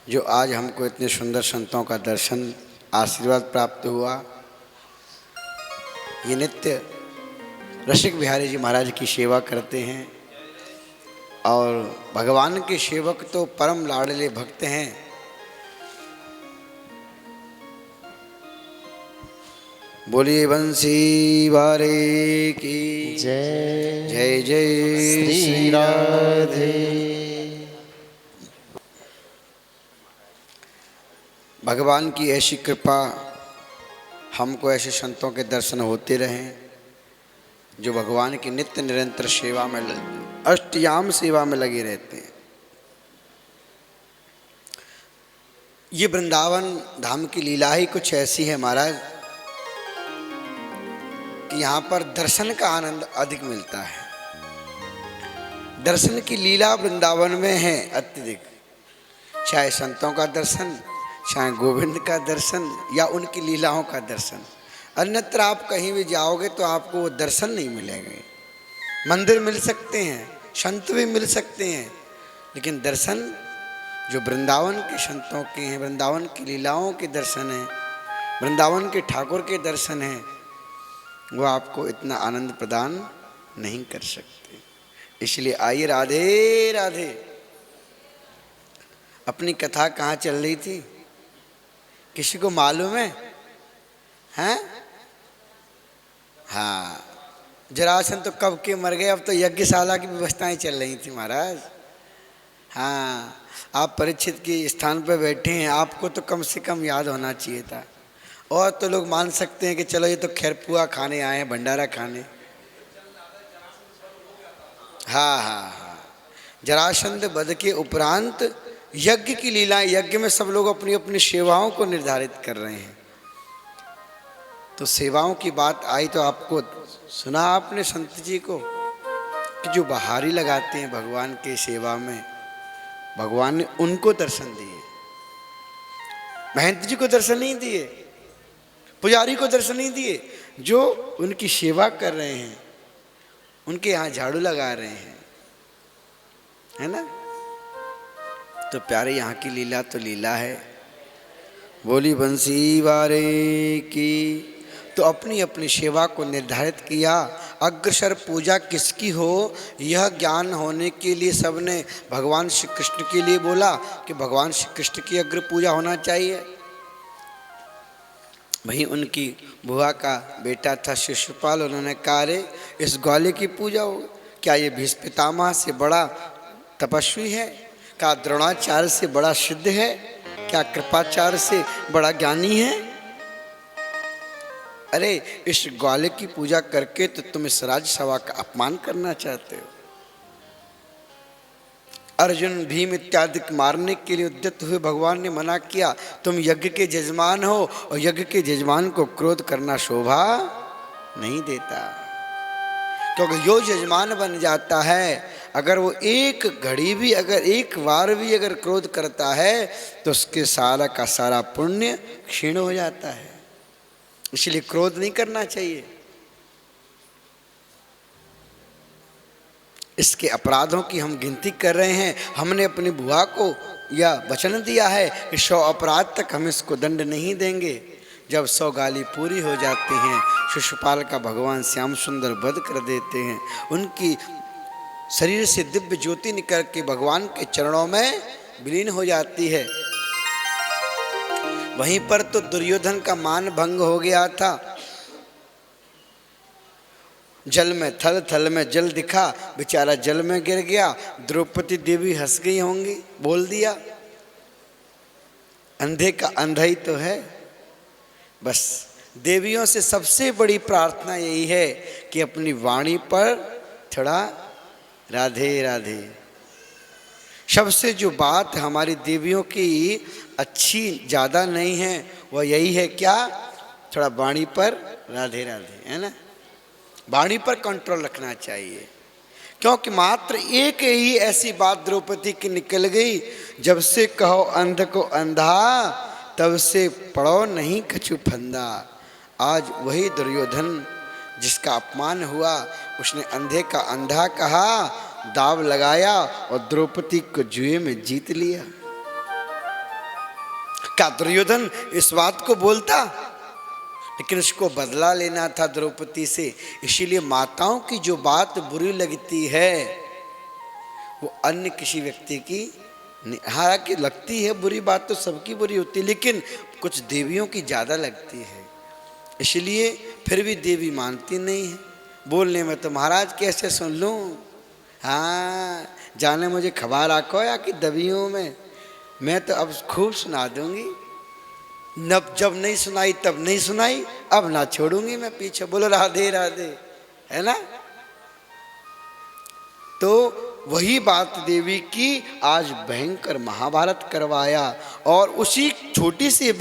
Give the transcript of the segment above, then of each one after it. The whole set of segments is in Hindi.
जो आज हमको इतने सुंदर संतों का दर्शन आशीर्वाद प्राप्त हुआ। ये नित्य रसिक बिहारी जी महाराज की सेवा करते हैं और भगवान के सेवक तो परम लाडले भक्त हैं। बोलिए बंसी वारे की जय जय जय श्री राधे। भगवान की ऐसी कृपा हमको ऐसे संतों के दर्शन होते रहें जो भगवान की नित्य निरंतर सेवा में अष्टयाम सेवा में लगे रहते हैं। ये वृंदावन धाम की लीला ही कुछ ऐसी है महाराज कि यहाँ पर दर्शन का आनंद अधिक मिलता है। दर्शन की लीला वृंदावन में है अत्यधिक, चाहे संतों का दर्शन, चाहे गोविंद का दर्शन या उनकी लीलाओं का दर्शन। अन्यत्र आप कहीं भी जाओगे तो आपको वो दर्शन नहीं मिलेंगे। मंदिर मिल सकते हैं, संत भी मिल सकते हैं, लेकिन दर्शन जो वृंदावन के संतों के हैं, वृंदावन की लीलाओं के दर्शन हैं, वृंदावन के ठाकुर के दर्शन हैं, वो आपको इतना आनंद प्रदान नहीं कर सकते। इसलिए आइए राधे राधे। अपनी कथा कहाँ चल रही थी, किसी को मालूम है? हैं? हाँ, जरासंध तो कब के मर गए, अब तो यज्ञशाला की व्यवस्थाएं चल रही थी महाराज। हाँ, आप परीक्षित के स्थान पर बैठे हैं, आपको तो कम से कम याद होना चाहिए था। और तो लोग मान सकते हैं कि चलो ये तो खैरपुआ खाने आए हैं, भंडारा खाने। हाँ हाँ हाँ, जरासंध वध के उपरांत यज्ञ की लीला, यज्ञ में सब लोग अपनी अपनी सेवाओं को निर्धारित कर रहे हैं। तो सेवाओं की बात आई तो आपको सुना आपने संत जी को कि जो बहारी लगाते हैं भगवान के सेवा में, भगवान ने उनको दर्शन दिए। महंत जी को दर्शन नहीं दिए, पुजारी को दर्शन नहीं दिए, जो उनकी सेवा कर रहे हैं, उनके यहाँ झाड़ू लगा रहे हैं, है ना। तो प्यारे यहाँ की लीला तो लीला है। बोली बंसी वारे की। तो अपनी अपनी सेवा को निर्धारित किया। अग्रसर पूजा किसकी हो, यह ज्ञान होने के लिए सबने भगवान श्री कृष्ण के लिए बोला कि भगवान श्री कृष्ण की अग्र पूजा होना चाहिए। वहीं उनकी बुआ का बेटा था शिशुपाल, उन्होंने कहा रे इस ग्वाले की पूजा हो, क्या ये भीष्म पितामह से बड़ा तपस्वी है? क्या द्रोणाचार्य से बड़ा सिद्ध है? क्या कृपाचार्य से बड़ा ज्ञानी है? अरे इस ग्वाले की पूजा करके तो तुम इस राजसभा का अपमान करना चाहते हो। अर्जुन भीम इत्यादि मारने के लिए उद्यत हुए, भगवान ने मना किया, तुम यज्ञ के जजमान हो और यज्ञ के जजमान को क्रोध करना शोभा नहीं देता। क्योंकि जो जजमान बन जाता है, अगर वो एक घड़ी भी, अगर एक बार भी अगर क्रोध करता है तो उसके सारा का सारा पुण्य क्षीण हो जाता है। इसलिए क्रोध नहीं करना चाहिए। इसके अपराधों की हम गिनती कर रहे हैं। हमने अपनी बुआ को यह वचन दिया है कि 100 अपराध तक हम इसको दंड नहीं देंगे। जब 100 गाली पूरी हो जाती हैं, शिशुपाल का भगवान श्याम सुंदर वध कर देते हैं। उनकी शरीर से दिव्य ज्योति निकल के भगवान के चरणों में विलीन हो जाती है। वहीं पर तो दुर्योधन का मान भंग हो गया था। जल में थल, थल में जल दिखा, बेचारा जल में गिर गया। द्रौपदी देवी हंस गई होंगी, बोल दिया अंधे का अंधा ही तो है। बस देवियों से सबसे बड़ी प्रार्थना यही है कि अपनी वाणी पर थोड़ा राधे राधे। सबसे जो बात हमारी देवियों की अच्छी ज़्यादा नहीं है, वह यही है क्या, थोड़ा वाणी पर राधे राधे, है ना। वाणी पर कंट्रोल रखना चाहिए। क्योंकि मात्र एक ही ऐसी बात द्रौपदी की निकल गई, जब से कहो अंध को अंधा, तब से पड़ो नहीं कछु फंदा। आज वही दुर्योधन जिसका अपमान हुआ, उसने अंधे का अंधा कहा, दाव लगाया और द्रौपदी को जुए में जीत लिया। क्या दुर्योधन इस बात को बोलता? लेकिन उसको बदला लेना था द्रौपदी से, इसीलिए माताओं की जो बात बुरी लगती है वो अन्य किसी व्यक्ति की नहीं। हालांकि लगती है बुरी बात तो सबकी बुरी होती है, लेकिन कुछ देवियों की ज़्यादा लगती है, इसलिए फिर भी देवी मानती नहीं है। बोलने में तो महाराज कैसे सुन लूँ, हाँ जाने मुझे खबर रखो या कि दबियों में, मैं तो अब खूब सुना दूंगी। नब जब नहीं सुनाई तब नहीं सुनाई, अब ना छोड़ूंगी मैं पीछे। बोलो राधे राधे, है ना। तो वही बात देवी की आज भयंकर महाभारत करवाया, और उसी छोटी सी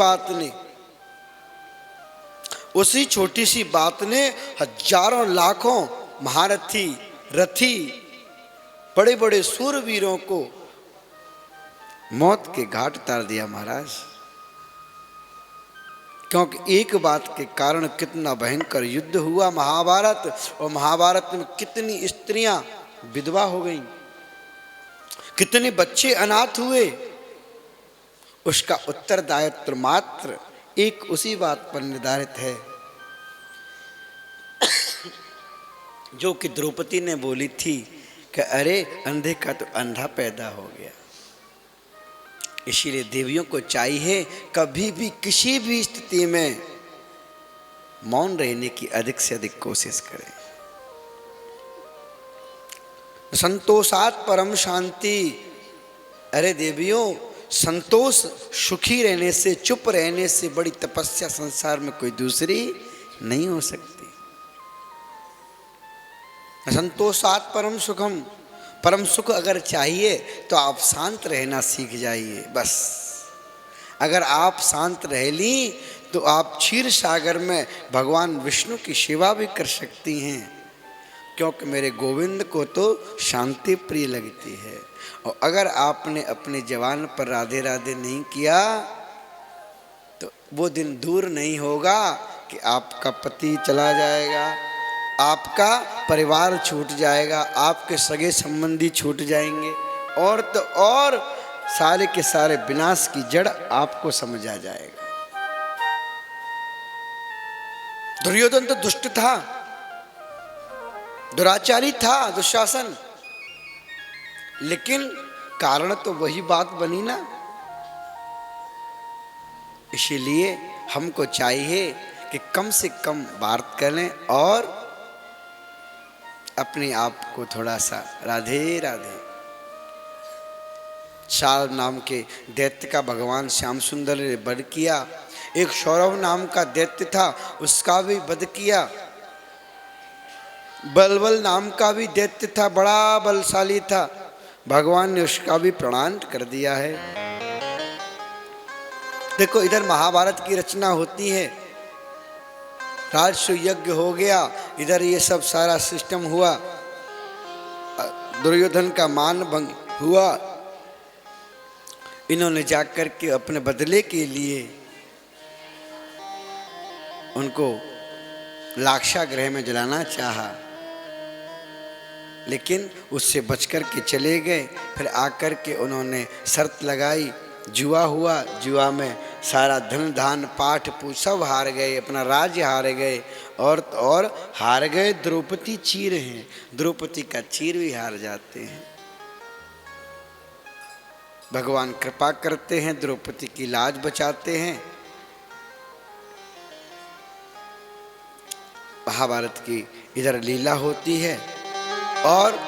बात ने हजारों लाखों महारथी रथी बड़े बड़े सूरवीरों को मौत के घाट उतार दिया महाराज। क्योंकि एक बात के कारण कितना भयंकर युद्ध हुआ महाभारत, और महाभारत में कितनी स्त्रियां विधवा हो गईं, कितने बच्चे अनाथ हुए, उसका उत्तरदायित्व मात्र एक उसी बात पर निर्धारित है जो कि द्रौपदी ने बोली थी कि अरे अंधे का तो अंधा पैदा हो गया। इसीलिए देवियों को चाहिए कभी भी किसी भी स्थिति में मौन रहने की अधिक से अधिक कोशिश करें। संतोषात परम शांति। अरे देवियों, संतोष सुखी रहने से, चुप रहने से बड़ी तपस्या संसार में कोई दूसरी नहीं हो सकती। संतोषात परम सुखम। परम सुख अगर चाहिए तो आप शांत रहना सीख जाइए बस। अगर आप शांत रह ली तो आप क्षीर सागर में भगवान विष्णु की सेवा भी कर सकती हैं, क्योंकि मेरे गोविंद को तो शांति प्रिय लगती है। और अगर आपने अपने जवान पर राधे राधे नहीं किया तो वो दिन दूर नहीं होगा कि आपका पति चला जाएगा, आपका परिवार छूट जाएगा, आपके सगे संबंधी छूट जाएंगे, और तो और सारे के सारे विनाश की जड़ आपको समझ आ जाएगा। दुर्योधन तो दुष्ट था, दुराचारी था, दुशासन, लेकिन कारण तो वही बात बनी ना। इसीलिए हमको चाहिए कि कम से कम बात करें और अपने आप को थोड़ा सा राधे राधे। शाल नाम के दैत्य का भगवान श्याम सुंदर ने वध किया। एक सौरभ नाम का दैत्य था, उसका भी वध किया। बलबल नाम का भी दैत्य था, बड़ा बलशाली था, भगवान ने उसका भी प्रणाम कर दिया है। देखो इधर महाभारत की रचना होती है, राजसूय यज्ञ हो गया, इधर ये सब सारा सिस्टम हुआ, दुर्योधन का मान भंग हुआ। इन्होंने जाकर के अपने बदले के लिए उनको लाक्षागृह में जलाना चाहा, लेकिन उससे बचकर के चले गए। फिर आकर के उन्होंने शर्त लगाई, जुआ हुआ, जुआ में सारा धन धान पाठ पूछ सब हार गए, अपना राज्य हार गए, और हार गए। द्रौपदी चीर हैं, द्रौपदी का चीर भी हार जाते हैं। भगवान कृपा करते हैं, द्रौपदी की लाज बचाते हैं। महाभारत की इधर लीला होती है, और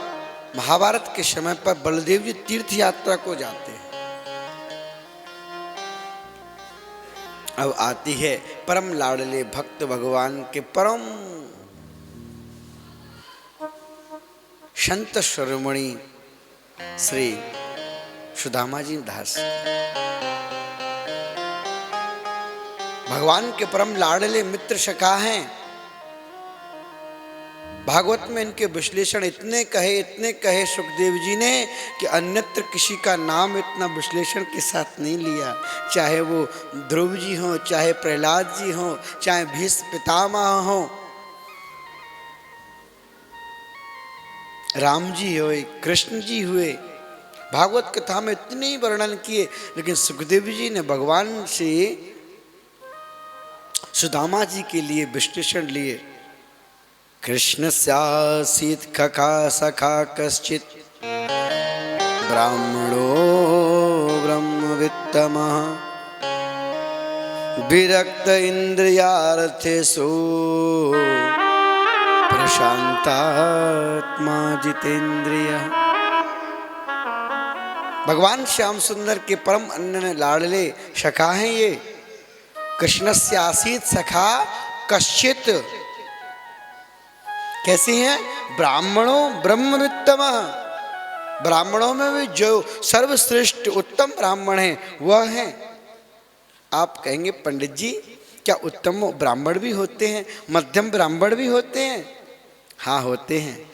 महाभारत के समय पर बलदेव जी तीर्थ यात्रा को जाते हैं। अब आती है परम लाडले भक्त भगवान के परम संत शिरोमणि श्री सुदामा जी दास। भगवान के परम लाडले मित्र सखा हैं। भागवत में इनके विश्लेषण इतने कहे सुखदेव जी ने कि अन्यत्र किसी का नाम इतना विश्लेषण के साथ नहीं लिया। चाहे वो ध्रुव जी हो, चाहे प्रहलाद जी हो, चाहे भीष्म पितामह हो, राम जी हुए, कृष्ण जी हुए, भागवत कथा में इतने ही वर्णन किए, लेकिन सुखदेव जी ने भगवान से सुदामा जी के लिए विश्लेषण लिए। कृष्ण स्यासीत खखा सखा कश्चित ब्राह्मणो ब्रह्मवित्तमः विरक्त इंद्रियार्थेषु प्रशांतात्मा जितेंद्रियः। भगवान श्याम सुंदर के परम अन्य लाडले सखा हैं ये। कृष्णस्य आसीत सखा कश्चित, कैसे हैं? ब्राह्मणों ब्रह्मवित्तमः, ब्राह्मणों में भी जो सर्वश्रेष्ठ उत्तम ब्राह्मण हैं वह हैं। आप कहेंगे पंडित जी क्या उत्तम ब्राह्मण भी होते हैं, मध्यम ब्राह्मण भी होते हैं? हाँ होते हैं।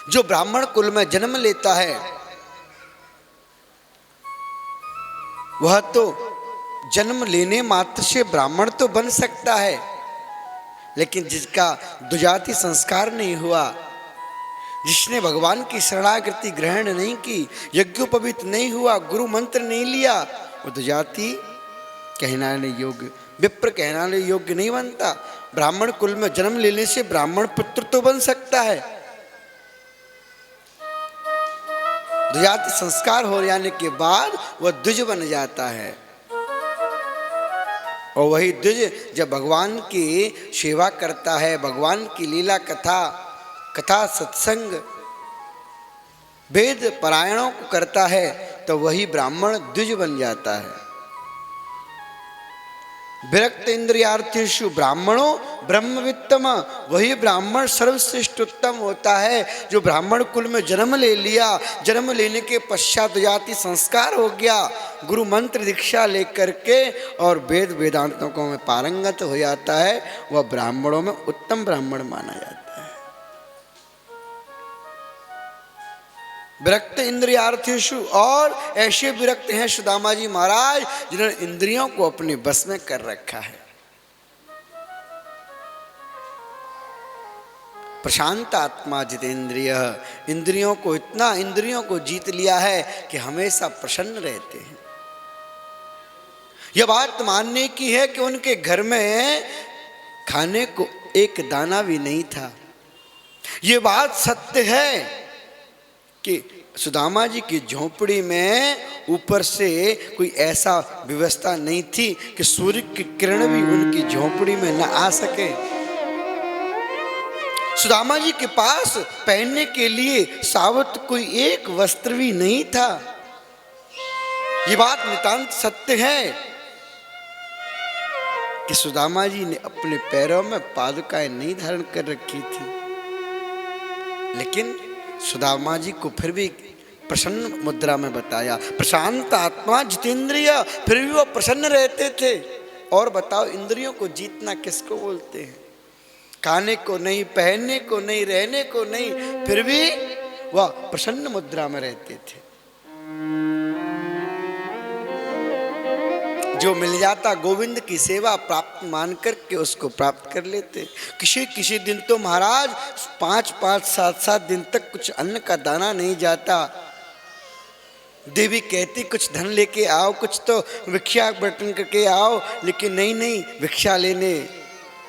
जो ब्राह्मण कुल में जन्म लेता है वह तो जन्म लेने मात्र से ब्राह्मण तो बन सकता है, लेकिन जिसका द्विजाति संस्कार नहीं हुआ, जिसने भगवान की शरणागति ग्रहण नहीं की, यज्ञोपवीत नहीं हुआ, गुरु मंत्र नहीं लिया, वो द्विजाति कहलाने योग्य, विप्र कहलाने योग्य नहीं बनता। ब्राह्मण कुल में जन्म लेने से ब्राह्मण पुत्र तो बन सकता है, द्विजाति संस्कार हो जाने के बाद वह द्विज बन जाता है। और वही द्विज जब भगवान की सेवा करता है, भगवान की लीला कथा सत्संग वेद पारायणों को करता है, तो वही ब्राह्मण द्विज बन जाता है। विरक्त इंद्रियार्थेषु ब्राह्मणों ब्रह्मवित्तम, वही ब्राह्मण सर्वश्रेष्ठ उत्तम होता है जो ब्राह्मण कुल में जन्म ले लिया, जन्म लेने के पश्चात जाति संस्कार हो गया, गुरु मंत्र दीक्षा लेकर के और वेद वेदांतों को में पारंगत हो जाता है, वह ब्राह्मणों में उत्तम ब्राह्मण माना जाता है। विरक्त इंद्रियार्थेषु, और ऐसे विरक्त हैं सुदामा जी महाराज जिन्होंने इंद्रियों को अपने बस में कर रखा है। प्रशांत आत्मा जितेंद्रिय, इंद्रियों को जीत लिया है कि हमेशा प्रसन्न रहते हैं। यह बात मानने की है कि उनके घर में खाने को एक दाना भी नहीं था। यह बात सत्य है कि सुदामा जी की झोपड़ी में ऊपर से कोई ऐसा व्यवस्था नहीं थी कि सूर्य की किरण भी उनकी झोपड़ी में न आ सके। सुदामा जी के पास पहनने के लिए सावत कोई एक वस्त्र भी नहीं था। ये बात नितांत सत्य है कि सुदामा जी ने अपने पैरों में पादुकाएं नहीं धारण कर रखी थी, लेकिन सुदामा जी को फिर भी प्रसन्न मुद्रा में बताया। प्रशांत आत्मा जितेंद्रिय, फिर भी वह प्रसन्न रहते थे। और बताओ इंद्रियों को जीतना किसको बोलते हैं? खाने को नहीं, पहनने को नहीं, रहने को नहीं, फिर भी वह प्रसन्न मुद्रा में रहते थे। जो मिल जाता गोविंद की सेवा प्राप्त मान करके उसको प्राप्त कर लेते। किसी दिन तो महाराज 5-5, 7-7 दिन तक कुछ अन्न का दाना नहीं जाता। देवी कहती कुछ धन लेके आओ, कुछ तो भिक्षा बर्तन करके आओ, लेकिन नहीं, भिक्षा लेने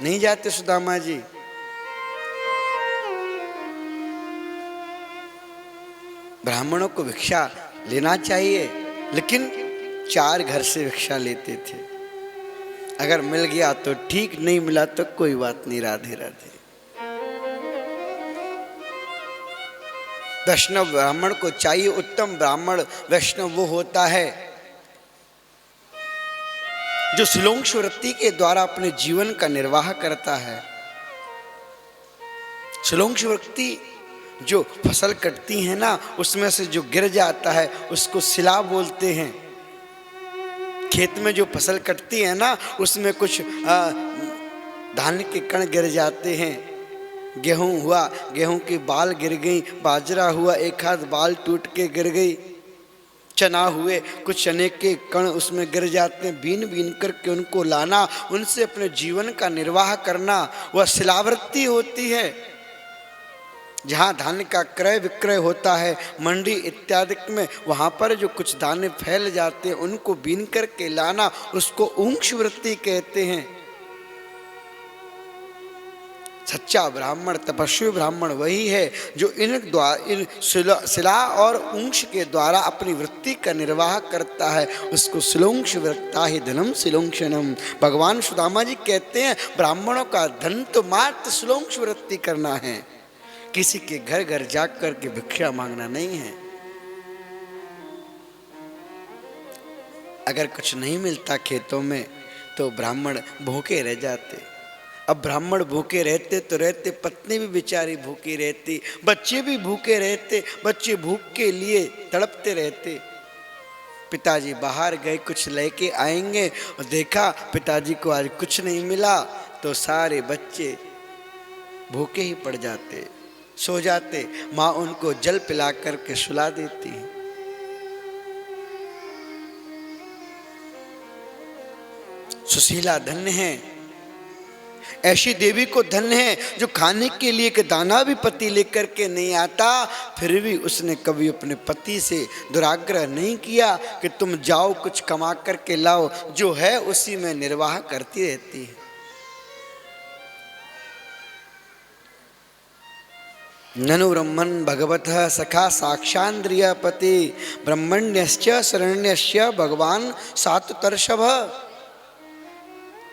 नहीं जाते सुदामा जी। ब्राह्मणों को भिक्षा लेना चाहिए, लेकिन 4 घर से भिक्षा लेते थे। अगर मिल गया तो ठीक, नहीं मिला तो कोई बात नहीं, राधे राधे। वैष्णव ब्राह्मण को चाहिए, उत्तम ब्राह्मण वैष्णव वो होता है जो शिलोंक्ष वृत्ति के द्वारा अपने जीवन का निर्वाह करता है। शिलोंक्ष वृत्ति जो फसल कटती है ना, उसमें से जो गिर जाता है उसको शिला बोलते हैं। खेत में जो फसल कटती है ना, उसमें कुछ धान के कण गिर जाते हैं। गेहूं हुआ, गेहूं की बाल गिर गई, बाजरा हुआ, एक हाथ बाल टूट के गिर गई, चना हुए, कुछ चने के कण उसमें गिर जाते हैं। बीन बीन करके उनको लाना, उनसे अपने जीवन का निर्वाह करना, वह शिलावृत्ति होती है। जहाँ धान्य का क्रय विक्रय होता है, मंडी इत्यादि में, वहाँ पर जो कुछ दाने फैल जाते हैं उनको बीन करके लाना, उसको ऊंक्ष वृत्ति कहते हैं। सच्चा ब्राह्मण, तपस्वी ब्राह्मण वही है जो इन शिला और ऊंक्ष के द्वारा अपनी वृत्ति का निर्वाह करता है। उसको शिलोंक्ष वृत्ता ही धनम शिलोंक्षणम। भगवान सुदामा जी कहते हैं ब्राह्मणों का धन तो मात्र शिलोंक्ष वृत्ति करना है, किसी के घर घर जाकर कर के भिक्षा मांगना नहीं है। अगर कुछ नहीं मिलता खेतों में तो ब्राह्मण भूखे रह जाते। अब ब्राह्मण भूखे रहते तो रहते, पत्नी भी बेचारी भूखी रहती, बच्चे भी भूखे रहते, बच्चे भूख के लिए तड़पते रहते। पिताजी बाहर गए कुछ लेके आएंगे और देखा पिताजी को आज कुछ नहीं मिला तो सारे बच्चे भूखे ही पड़ जाते, सो जाते। माँ उनको जल पिला करके सुला देती है। सुशीला धन्य है, ऐसी देवी को धन्य है जो खाने के लिए के दाना भी पति लेकर के नहीं आता, फिर भी उसने कभी अपने पति से दुराग्रह नहीं किया कि तुम जाओ कुछ कमा करके लाओ, जो है उसी में निर्वाह करती रहती है। ननु ब्रह्मन् भगवतः सखा साक्षान्द्रिय पति ब्रह्मण्यश्च शरण्यश्च भगवान सातुतर्षभ।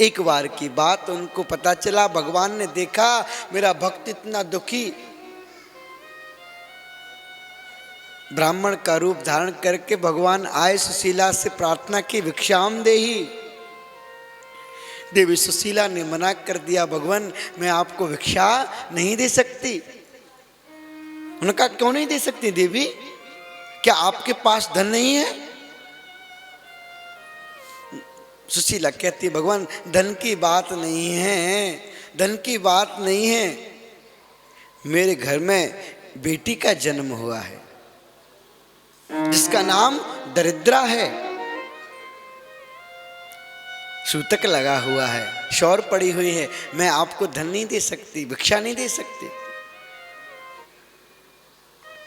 एक बार की बात उनको पता चला, भगवान ने देखा मेरा भक्त इतना दुखी, ब्राह्मण का रूप धारण करके भगवान आए, सुशीला से प्रार्थना की भिक्षाम देही। देवी सुशीला ने मना कर दिया, भगवान मैं आपको भिक्षा नहीं दे सकती। उन्होंने कहा क्यों नहीं दे सकती देवी, क्या आपके पास धन नहीं है? सुशीला कहती भगवान धन की बात नहीं है, धन की बात नहीं है, मेरे घर में बेटी का जन्म हुआ है जिसका नाम दरिद्रा है, सूतक लगा हुआ है, शौर पड़ी हुई है, मैं आपको धन नहीं दे सकती, भिक्षा नहीं दे सकती।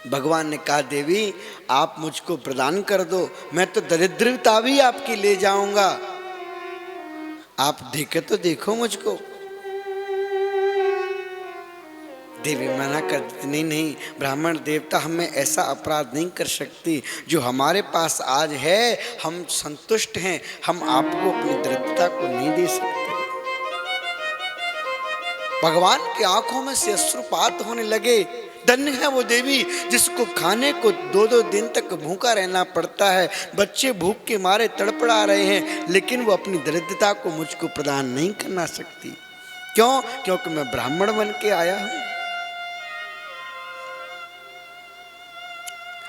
भगवान ने कहा देवी आप मुझको प्रदान कर दो, मैं तो दरिद्रता भी आपकी ले जाऊंगा, आप देखे तो देखो मुझको। देवी मना कर देती, नहीं नहीं ब्राह्मण देवता हमें ऐसा अपराध नहीं कर सकती, जो हमारे पास आज है हम संतुष्ट हैं, हम आपको अपनी दरिद्रता को नहीं दे सकते। भगवान की आंखों में से अश्रुपात होने लगे। धन्य है वो देवी जिसको खाने को 2-2 दिन तक भूखा रहना पड़ता है, बच्चे भूख के मारे तड़पड़ा रहे हैं, लेकिन वो अपनी दरिद्रता को मुझको प्रदान नहीं करना सकती। क्यों? क्योंकि मैं ब्राह्मण बन के आया हूं।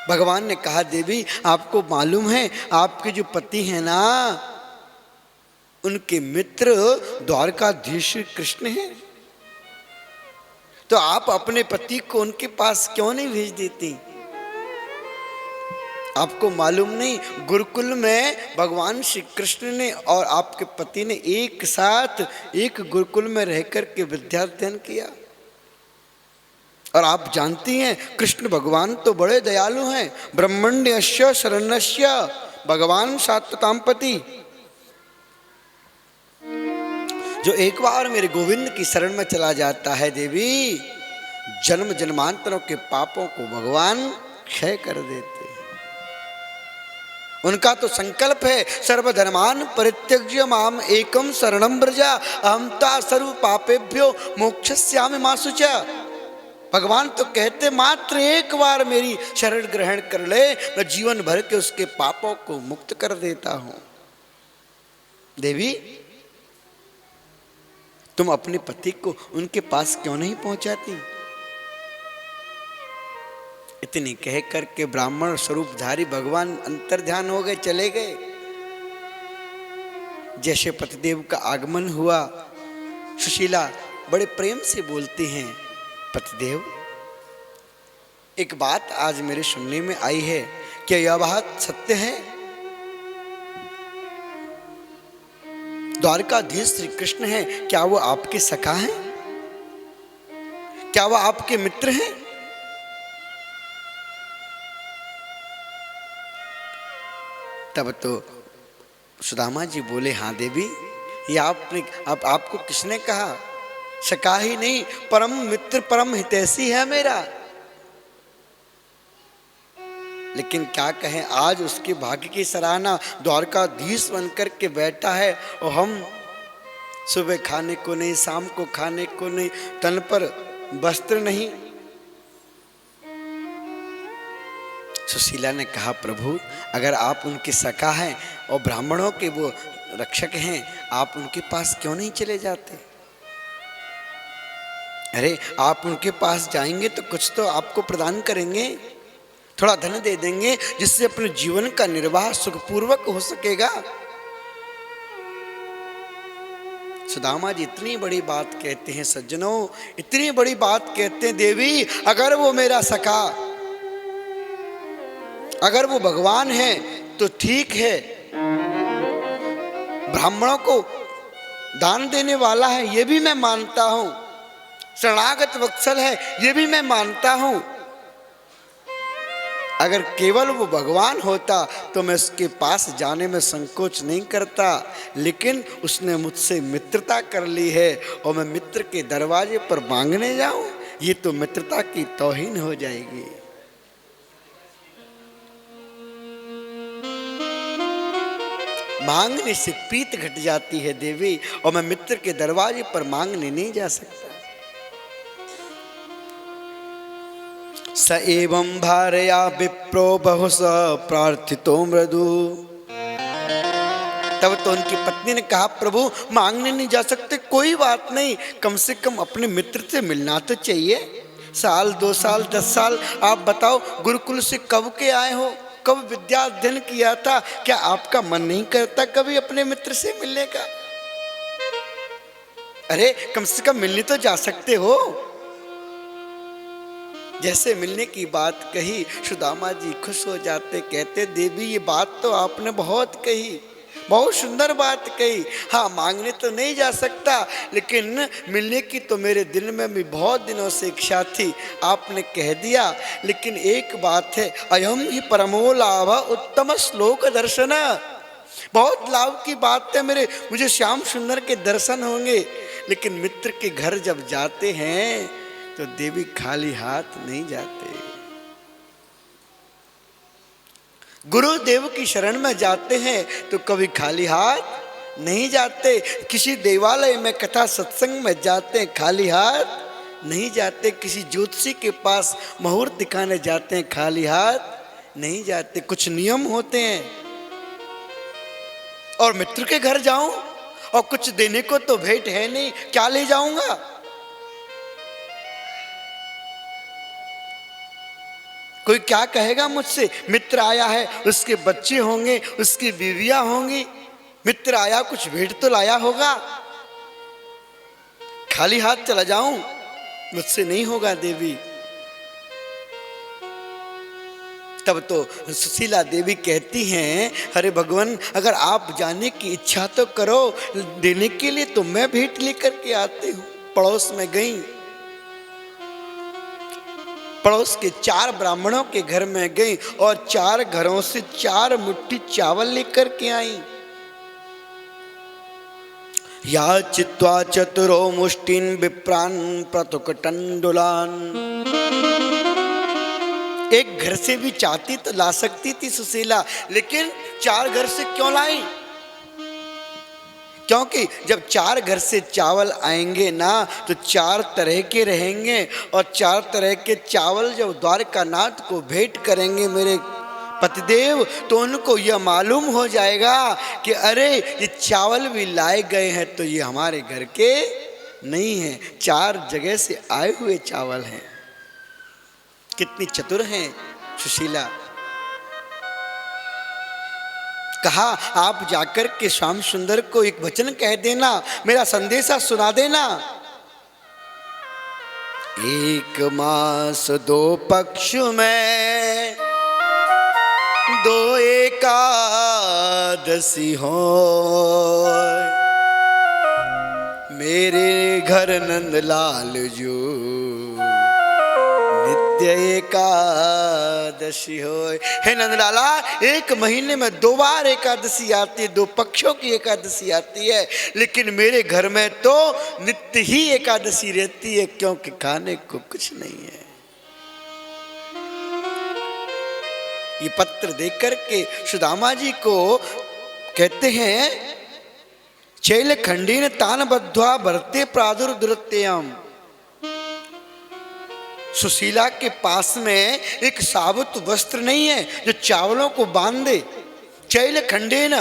भगवान ने कहा देवी आपको मालूम है आपके जो पति हैं ना, उनके मित्र द्वारकाधीश कृष्ण हैं, तो आप अपने पति को उनके पास क्यों नहीं भेज देती? आपको मालूम नहीं गुरुकुल में भगवान श्री कृष्ण ने और आपके पति ने एक साथ एक गुरुकुल में रहकर के विद्याध्ययन किया। और आप जानती हैं कृष्ण भगवान तो बड़े दयालु हैं, ब्रह्मण्यस्य शरण्यस्य भगवान सात्वताम पति। जो एक बार मेरे गोविंद की शरण में चला जाता है देवी, जन्म जन्मांतरों के पापों को भगवान क्षय कर देते हैं। उनका तो संकल्प है सर्वधर्मान परित्यज्य माम एकम शरणं व्रजा अहं ता सर्व पापेभ्यो मोक्षयिष्यामि मा शुचा। भगवान तो कहते मात्र एक बार मेरी शरण ग्रहण कर ले, मैं जीवन भर के उसके पापों को मुक्त कर देता हूं। देवी तुम अपने पति को उनके पास क्यों नहीं पहुंचाती? इतनी कह करके ब्राह्मण स्वरूपधारी भगवान अंतर्ध्यान हो गए, चले गए। जैसे पतिदेव का आगमन हुआ, सुशीला बड़े प्रेम से बोलती हैं, पतिदेव एक बात आज मेरे सुनने में आई है, क्या यह बात सत्य है? द्वारकाधीश श्री कृष्ण हैं, क्या वो आपके सखा हैं? क्या वो आपके मित्र हैं? तब तो सुदामा जी बोले, हाँ देवी, ये आपने आपको किसने कहा? सका ही नहीं, परम मित्र परम हितैषी है मेरा। लेकिन क्या कहें, आज उसके भाग्य की सराहना द्वारकाधीश बनकर के बैठा है और हम सुबह खाने को नहीं, शाम को खाने को नहीं, तन पर वस्त्र नहीं। सुशीला ने कहा, प्रभु अगर आप उनके सखा हैं और ब्राह्मणों के वो रक्षक हैं, आप उनके पास क्यों नहीं चले जाते? अरे आप उनके पास जाएंगे तो कुछ तो आपको प्रदान करेंगे, थोड़ा धन दे देंगे, जिससे अपने जीवन का निर्वाह सुखपूर्वक हो सकेगा। सुदामा जी इतनी बड़ी बात कहते हैं सज्जनों, इतनी बड़ी बात कहते हैं, देवी अगर वो मेरा सखा, अगर वो भगवान है तो ठीक है, ब्राह्मणों को दान देने वाला है ये भी मैं मानता हूं, शरणागत वत्सल है ये भी मैं मानता हूं। अगर केवल वो भगवान होता तो मैं उसके पास जाने में संकोच नहीं करता, लेकिन उसने मुझसे मित्रता कर ली है और मैं मित्र के दरवाजे पर मांगने जाऊं, ये तो मित्रता की तौहीन हो जाएगी। मांगने से प्रीत घट जाती है देवी, और मैं मित्र के दरवाजे पर मांगने नहीं जा सकता। स एवं भारया विप्रो बहुस प्रार्थितो मृदु। तब तो उनकी पत्नी ने कहा, प्रभु मांगने नहीं जा सकते, कोई बात नहीं, कम से कम अपने मित्र से मिलना तो चाहिए। साल 2 साल 10 साल आप बताओ, गुरुकुल से कब के आए हो, कब विद्या अध्ययन किया था, क्या आपका मन नहीं करता कभी अपने मित्र से मिलने का? अरे कम से कम मिलने तो जा सकते हो। जैसे मिलने की बात कही, सुदामा जी खुश हो जाते, कहते, देवी ये बात तो आपने बहुत कही, बहुत सुंदर बात कही। हाँ मांगने तो नहीं जा सकता, लेकिन मिलने की तो मेरे दिल में भी बहुत दिनों से इच्छा थी, आपने कह दिया। लेकिन एक बात है, अयम ही परमो लाभ उत्तम श्लोक दर्शन, बहुत लाभ की बात है, मुझे श्याम सुंदर के दर्शन होंगे। लेकिन मित्र के घर जब जाते हैं तो देवी खाली हाथ नहीं जाते, गुरुदेव की शरण में जाते हैं तो कभी खाली हाथ नहीं जाते। किसी देवालय में कथा सत्संग में जाते हैं, खाली हाथ नहीं जाते। किसी ज्योतिषी के पास मुहूर्त दिखाने जाते हैं, खाली हाथ नहीं जाते। कुछ नियम होते हैं। और मित्र के घर जाऊं और कुछ देने को तो भेंट है नहीं, क्या ले जाऊंगा? कोई क्या कहेगा मुझसे? मित्र आया है, उसके बच्चे होंगे, उसकी बीवियां होंगी, मित्र आया कुछ भेंट तो लाया होगा, खाली हाथ चला जाऊं? मुझसे नहीं होगा देवी। तब तो सुशीला देवी कहती हैं, अरे भगवान अगर आप जाने की इच्छा तो करो, देने के लिए तो मैं भेंट लेकर के आती हूँ। पड़ोस में गई, पड़ोस के 4 ब्राह्मणों के घर में गई और 4 घरों से 4 मुट्ठी चावल लेकर के आई। या चित्वा चतुरो मुष्टिन विप्रान प्रतुकटंडुलान। एक घर से भी चाहती तो ला सकती थी सुशीला, लेकिन 4 घर से क्यों लाई? क्योंकि जब 4 घर से चावल आएंगे ना तो 4 तरह के रहेंगे, और 4 तरह के चावल जब द्वारकानाथ को भेंट करेंगे मेरे पतिदेव, तो उनको यह मालूम हो जाएगा कि अरे ये चावल भी लाए गए हैं तो ये हमारे घर के नहीं हैं, 4 जगह से आए हुए चावल हैं। कितनी चतुर हैं सुशीला। कहा, आप जाकर के श्याम सुंदर को एक वचन कह देना, मेरा संदेशा सुना देना। 1 मास 2 पक्ष में 2 एकादशी हो, मेरे घर नंदलाल जो नित्य नित्य एकादशी हो। हे नंदलाला, एक महीने में 2 बार एकादशी आती है, 2 पक्षों की एकादशी आती है, लेकिन मेरे घर में तो नित्य ही एकादशी रहती है, क्योंकि खाने को कुछ नहीं है। ये पत्र देख करके सुदामा जी को कहते हैं, चैल खंडीन तान बद्ध्वा भरते प्रादुर्दुरत्यम। सुशीला के पास में एक साबुत वस्त्र नहीं है जो चावलों को बांध दे। चैल खंडेन,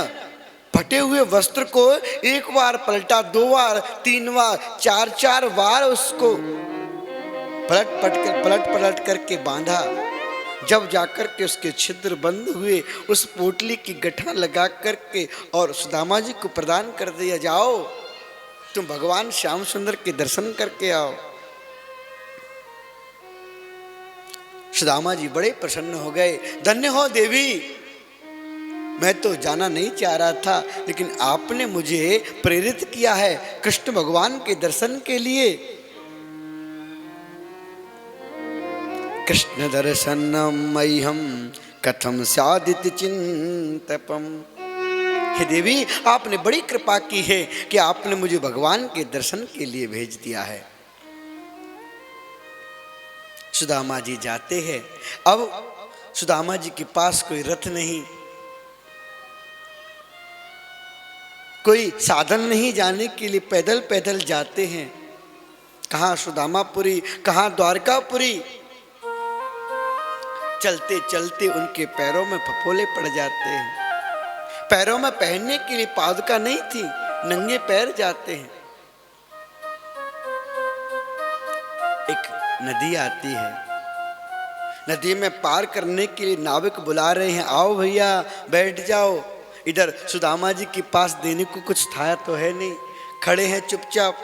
फटे हुए वस्त्र को 1 बार पलटा, 2 बार, 3 बार, 4 बार उसको पलट पलट करके बांधा। जब जाकर के उसके छिद्र बंद हुए, उस पोटली की गठा लगा करके और सुदामा जी को प्रदान कर दिया, जाओ तुम भगवान श्याम सुंदर के दर्शन करके आओ। सुदामा जी बड़े प्रसन्न हो गए। धन्य हो देवी, मैं तो जाना नहीं चाह रहा था, लेकिन आपने मुझे प्रेरित किया है कृष्ण भगवान के दर्शन के लिए। कृष्ण दर्शनम मह्यम कथम सादित चिंतपम। हे देवी, आपने बड़ी कृपा की है कि आपने मुझे भगवान के दर्शन के लिए भेज दिया है। सुदामा जी जाते हैं। अब सुदामा जी के पास कोई रथ नहीं, कोई साधन नहीं जाने के लिए, पैदल पैदल जाते हैं। कहाँ सुदामापुरी, कहाँ द्वारकापुरी। चलते चलते उनके पैरों में फफोले पड़ जाते हैं। पैरों में पहनने के लिए पादुका नहीं थी, नंगे पैर जाते हैं। एक नदी आती है, नदी में पार करने के लिए नाविक बुला रहे हैं, आओ भैया बैठ जाओ। इधर सुदामा जी के पास देने को कुछ था तो है नहीं, खड़े हैं चुपचाप।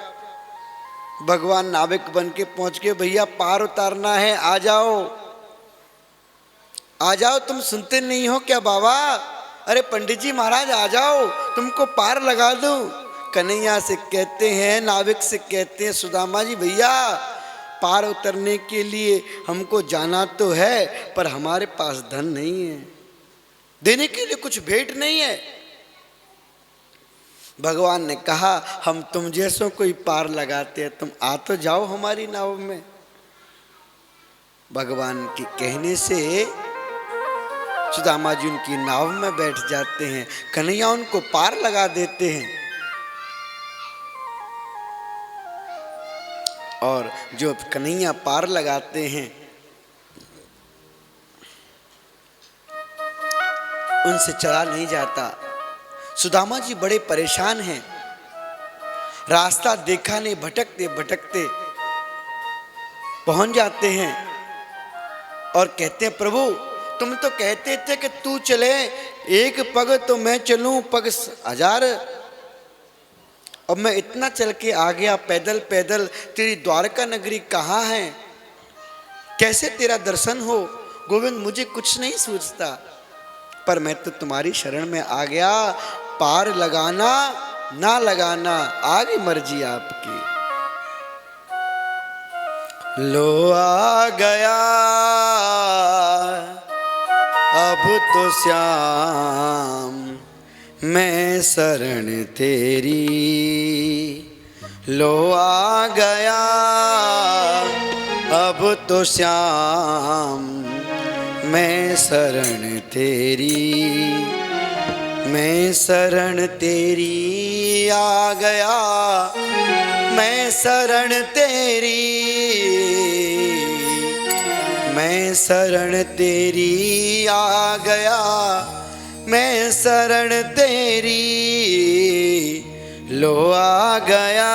भगवान नाविक बन के पहुंच गए, भैया पार उतारना है, आ जाओ आ जाओ। तुम सुनते नहीं हो क्या बाबा? अरे पंडित जी महाराज आ जाओ, तुमको पार लगा दूं। कन्हैया से कहते हैं, नाविक से कहते हैं, सुदामा जी भैया पार उतरने के लिए हमको जाना तो है, पर हमारे पास धन नहीं है, देने के लिए कुछ भेंट नहीं है। भगवान ने कहा, हम तुम जैसों कोई पार लगाते हैं, तुम आ तो जाओ हमारी नाव में। भगवान के कहने से सुदामा जी उनकी नाव में बैठ जाते हैं। कन्हैया उनको पार लगा देते हैं, और जो कन्हैया पार लगाते हैं उनसे चला नहीं जाता। सुदामा जी बड़े परेशान हैं, रास्ता देखा नहीं, भटकते भटकते पहुंच जाते हैं और कहते हैं, प्रभु तुम तो कहते थे कि तू चले 1 पग तो मैं चलूं पग 1000। अब मैं इतना चल के आ गया पैदल पैदल, तेरी द्वारका नगरी कहाँ है, कैसे तेरा दर्शन हो? गोविंद मुझे कुछ नहीं सूझता, पर मैं तो तुम्हारी शरण में आ गया। पार लगाना ना लगाना आगे मर्जी आपकी। लो आ गया अब तो श्याम मैं शरण तेरी। लो आ गया अब तो श्याम मैं शरण तेरी। मैं शरण तेरी आ गया, मैं शरण तेरी। मैं शरण तेरी आ गया, मैं शरण तेरी। लो आ गया